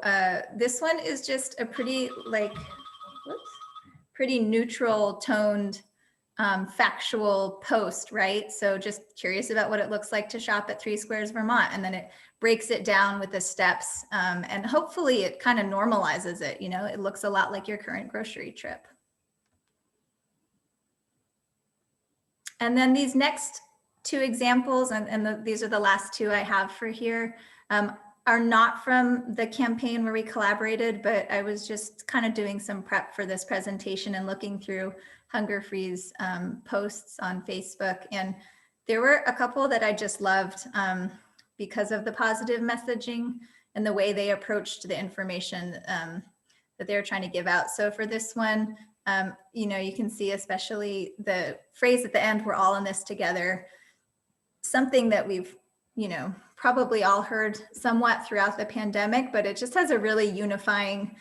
this one is just a pretty neutral toned factual post, right? So just curious about what it looks like to shop at 3Squares Vermont, and then it breaks it down with the steps, and hopefully it kind of normalizes it. It looks a lot like your current grocery trip. And then these next two examples, these are the last two I have for here, are not from the campaign where we collaborated, but I was just kind of doing some prep for this presentation and looking through Hunger Free's posts on Facebook. And there were a couple that I just loved because of the positive messaging and the way they approached the information that they were trying to give out. So for this one, you can see especially the phrase at the end, "We're all in this together," something that we've, probably all heard somewhat throughout the pandemic, but it just has a really unifying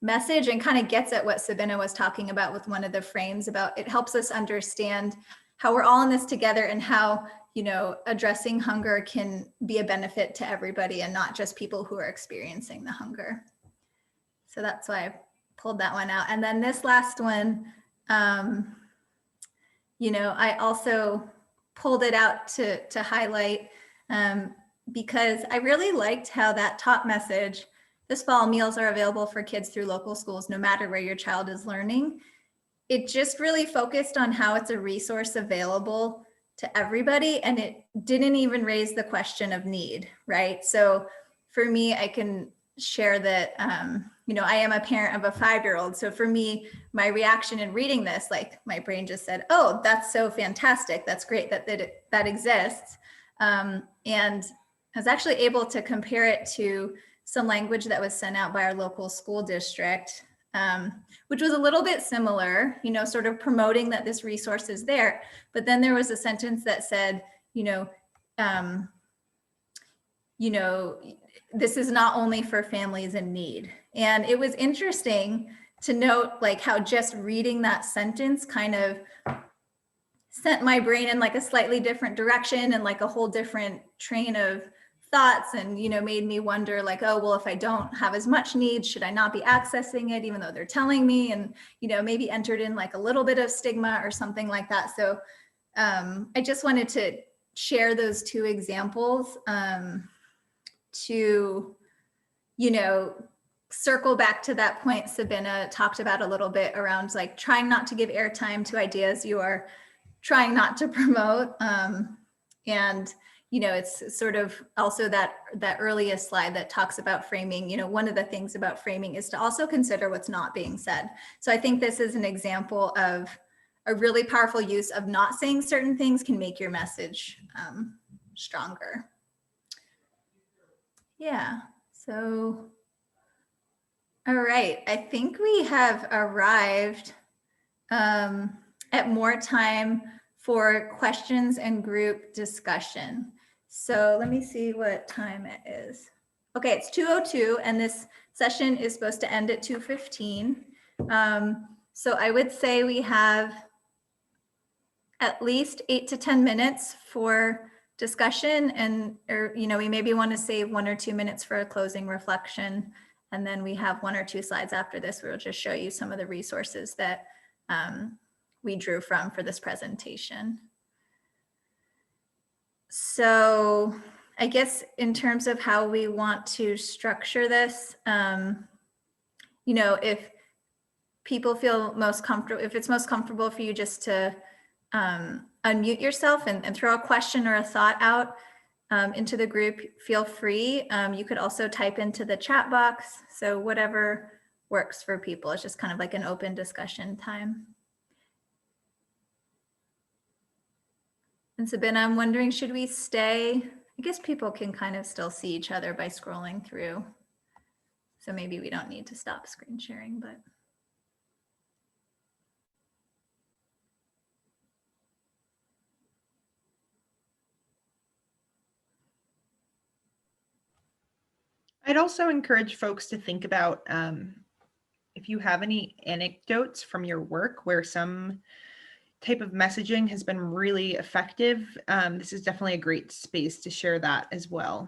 message and kind of gets at what Sabina was talking about with one of the frames about it helps us understand how we're all in this together, and how, you know, addressing hunger can be a benefit to everybody and not just people who are experiencing the hunger. So that's why I pulled that one out. And then this last one, you know, I also pulled it out to highlight because I really liked how that top message, this fall, meals are available for kids through local schools, no matter where your child is learning. It just really focused on how it's a resource available to everybody, and it didn't even raise the question of need, right? So for me, I can share that, you know, I am a parent of a 5-year-old. So for me, my reaction in reading this, like my brain just said, oh, that's so fantastic. That's great that exists. And I was actually able to compare it to some language that was sent out by our local school district, which was a little bit similar, you know, sort of promoting that this resource is there. But then there was a sentence that said, you know, this is not only for families in need. And it was interesting to note like how just reading that sentence kind of sent my brain in like a slightly different direction and like a whole different train of thoughts, and, you know, made me wonder like, oh, well, if I don't have as much need, should I not be accessing it even though they're telling me? And, you know, maybe entered in like a little bit of stigma or something like that. So I just wanted to share those two examples to, you know, circle back to that point Sabina talked about a little bit around like trying not to give airtime to ideas you are trying not to promote. And, you know, it's sort of also that earliest slide that talks about framing. You know, one of the things about framing is to also consider what's not being said. So I think this is an example of a really powerful use of not saying certain things can make your message stronger. Yeah, so, all right, I think we have arrived at more time for questions and group discussion. So let me see what time it is. Okay, it's 2:02 and this session is supposed to end at 2:15. So I would say we have at least 8 to 10 minutes for discussion, and, or, you know, we maybe want to save 1 or 2 minutes for a closing reflection. And then we have 1 or 2 slides after this where we'll just show you some of the resources that we drew from for this presentation. So I guess in terms of how we want to structure this, you know, if people feel most comfortable, if it's most comfortable for you just to unmute yourself and throw a question or a thought out into the group, feel free. You could also type into the chat box. So whatever works for people. It's just kind of like an open discussion time. And Sabina, I'm wondering, should we stay? I guess people can kind of still see each other by scrolling through. So maybe we don't need to stop screen sharing, but. I'd also encourage folks to think about if you have any anecdotes from your work where some type of messaging has been really effective. This is definitely a great space to share that as well.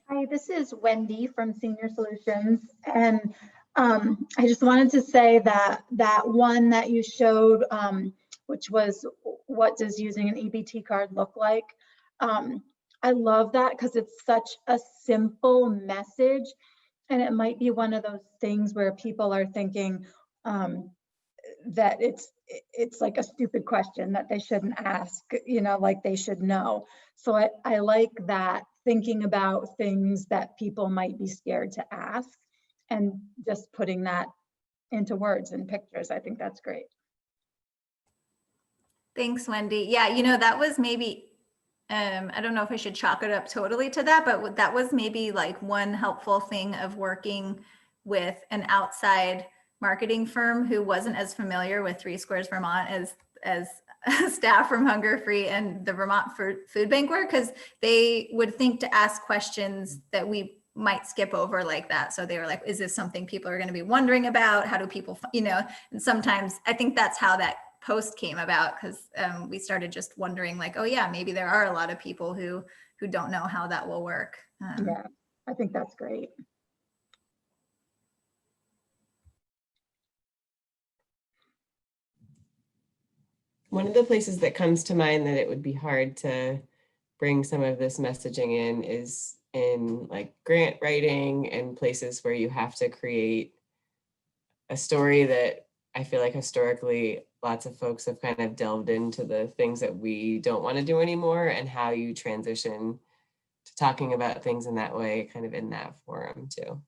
Hi, this is Wendy from Senior Solutions. And I just wanted to say that that one that you showed, which was what does using an EBT card look like? I love that because it's such a simple message, and it might be one of those things where people are thinking that it's like a stupid question that they shouldn't ask, you know, like they should know. So I like that, thinking about things that people might be scared to ask and just putting that into words and pictures. I think that's great. Thanks, Wendy. Yeah, you know, that was maybe, I don't know if I should chalk it up totally to that, but that was maybe like one helpful thing of working with an outside marketing firm who wasn't as familiar with 3Squares Vermont as staff from Hunger Free and the Vermont Foodbank were, because they would think to ask questions that we might skip over like that. So they were like, is this something people are going to be wondering about? How do people, and sometimes I think that's how that post came about, because we started just wondering like, oh yeah, maybe there are a lot of people who don't know how that will work. Yeah, I think that's great. One of the places that comes to mind that it would be hard to bring some of this messaging in is in like grant writing and places where you have to create a story that I feel like historically lots of folks have kind of delved into the things that we don't want to do anymore, and how you transition to talking about things in that way, kind of in that forum too.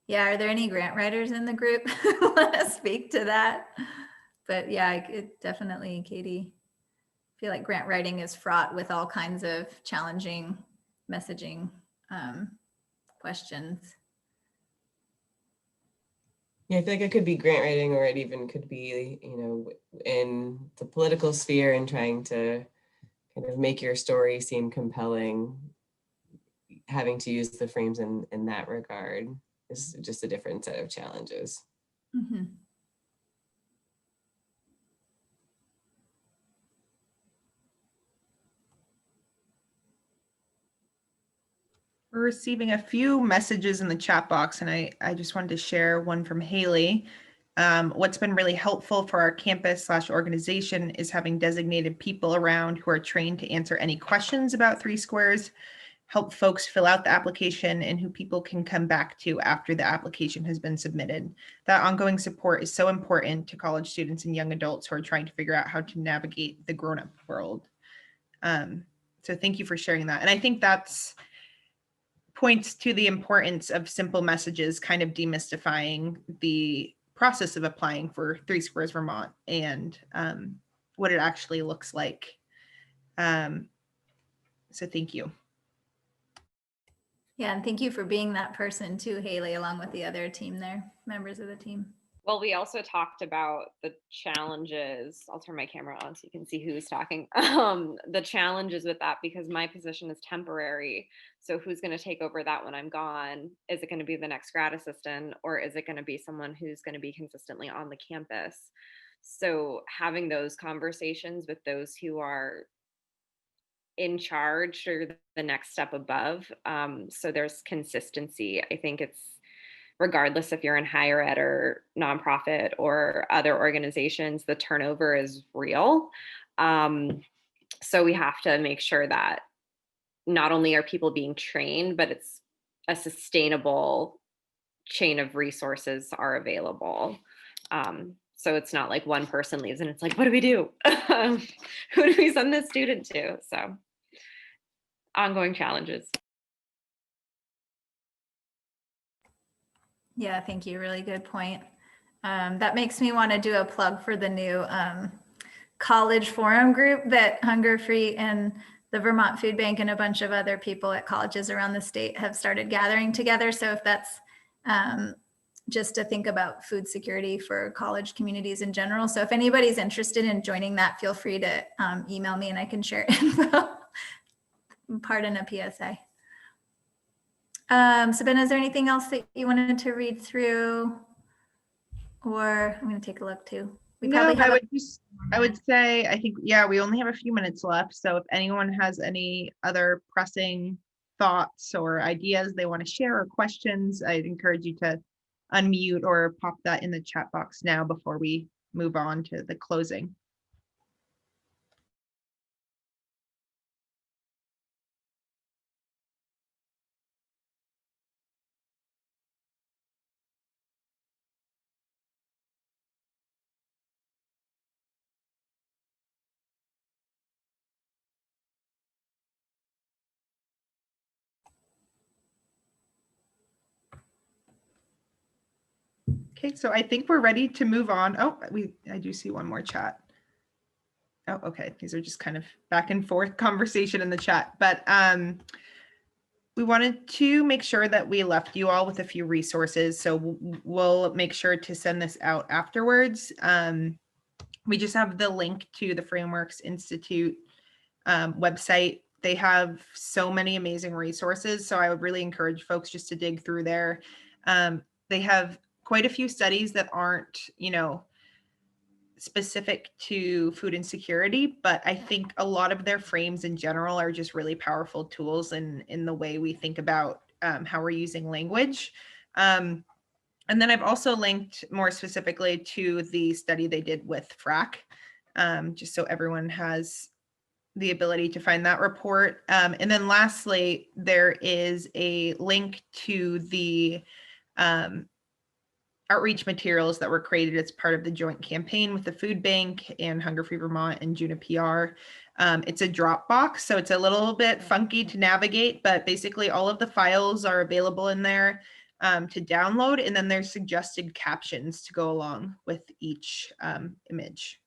Yeah, are there any grant writers in the group who want to speak to that? But yeah, it definitely, Katie, I feel like grant writing is fraught with all kinds of challenging messaging questions. Yeah, I feel like it could be grant writing, or it even could be, in the political sphere and trying to kind of make your story seem compelling. Having to use the frames in that regard is just a different set of challenges. Mm-hmm. We're receiving a few messages in the chat box, and I just wanted to share one from Haley. What's been really helpful for our campus/organization is having designated people around who are trained to answer any questions about 3Squares, help folks fill out the application, and who people can come back to after the application has been submitted. That ongoing support is so important to college students and young adults who are trying to figure out how to navigate the grown-up world. So thank you for sharing that. And I think that's points to the importance of simple messages, kind of demystifying the process of applying for 3Squares Vermont and what it actually looks like. So thank you. Yeah, and thank you for being that person too, Haley, along with the other team there, members of the team. Well, we also talked about the challenges. I'll turn my camera on so you can see who's talking. The challenges with that, because my position is temporary. So who's going to take over that when I'm gone? Is it going to be the next grad assistant, or is it going to be someone who's going to be consistently on the campus? So having those conversations with those who are in charge or the next step above, so there's consistency. I think it's, regardless if you're in higher ed or nonprofit or other organizations, the turnover is real. So we have to make sure that not only are people being trained, but it's a sustainable chain of resources are available. So it's not like one person leaves and it's like, what do we do? Who do we send this student to? So ongoing challenges. Yeah, thank you. Really good point. That makes me want to do a plug for the new college forum group that Hunger Free and the Vermont Foodbank and a bunch of other people at colleges around the state have started gathering together. So if that's just to think about food security for college communities in general. So if anybody's interested in joining that, feel free to email me and I can share info. Pardon a PSA. Sabina, is there anything else that you wanted to read through? Or I'm going to take a look too. I would say, I think, yeah, we only have a few minutes left. So if anyone has any other pressing thoughts or ideas they want to share or questions, I'd encourage you to unmute or pop that in the chat box now before we move on to the closing. Okay, so I think we're ready to move on. Oh, I do see one more chat. Oh, okay. These are just kind of back and forth conversation in the chat, but we wanted to make sure that we left you all with a few resources. So we'll make sure to send this out afterwards. We just have the link to the Frameworks Institute website They have so many amazing resources. So I would really encourage folks just to dig through there. They have quite a few studies that aren't, specific to food insecurity, but I think a lot of their frames in general are just really powerful tools in the way we think about how we're using language. And then I've also linked more specifically to the study they did with FRAC, just so everyone has the ability to find that report. And then lastly, there is a link to the outreach materials that were created as part of the joint campaign with the Food Bank and Hunger Free Vermont and Juna PR. It's a Dropbox, so it's a little bit funky to navigate, but basically all of the files are available in there to download, and then there's suggested captions to go along with each image.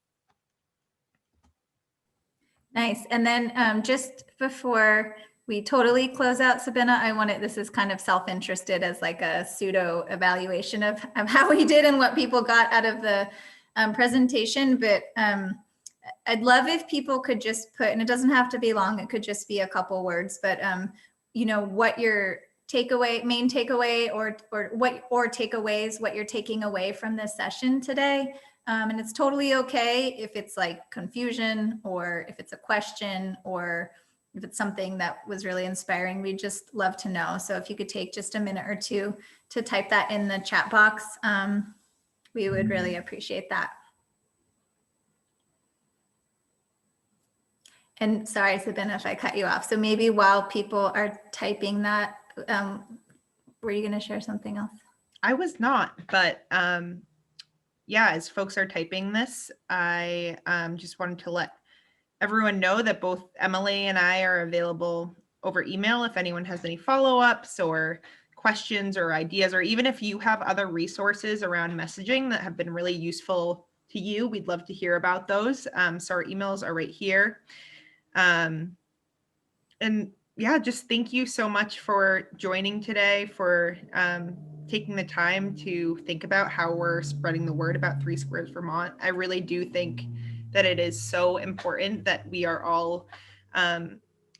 Nice. And then just before we totally close out, Sabina, this is kind of self-interested as like a pseudo evaluation of how we did and what people got out of the presentation. But I'd love if people could just put, and it doesn't have to be long, it could just be a couple words, but what your main takeaway or takeaways, what you're taking away from this session today. And it's totally okay if it's like confusion or if it's a question or if it's something that was really inspiring. We'd just love to know. So if you could take just a minute or two to type that in the chat box, we would really appreciate that. And sorry, Sabina, if I cut you off. So maybe while people are typing that, were you going to share something else? I was not, but yeah, as folks are typing this, I just wanted to let everyone know that both Emily and I are available over email if anyone has any follow-ups or questions or ideas, or even if you have other resources around messaging that have been really useful to you, we'd love to hear about those. So our emails are right here. And yeah, just thank you so much for joining today, for taking the time to think about how we're spreading the word about 3Squares Vermont. I really do think that it is so important that we are all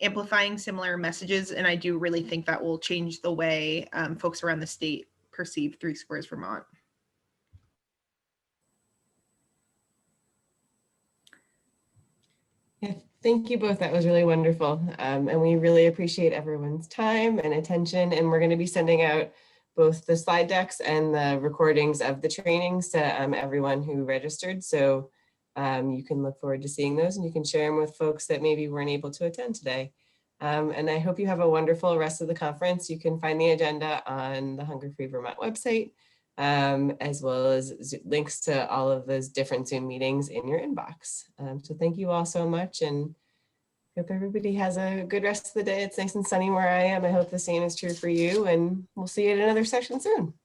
amplifying similar messages. And I do really think that will change the way folks around the state perceive 3Squares Vermont. Yeah, thank you both. That was really wonderful. And we really appreciate everyone's time and attention. And we're going to be sending out both the slide decks and the recordings of the trainings to everyone who registered. So you can look forward to seeing those and you can share them with folks that maybe weren't able to attend today. And I hope you have a wonderful rest of the conference. You can find the agenda on the Hunger Free Vermont website, as well as links to all of those different Zoom meetings in your inbox. So thank you all so much and hope everybody has a good rest of the day. It's nice and sunny where I am. I hope the same is true for you and we'll see you at another session soon.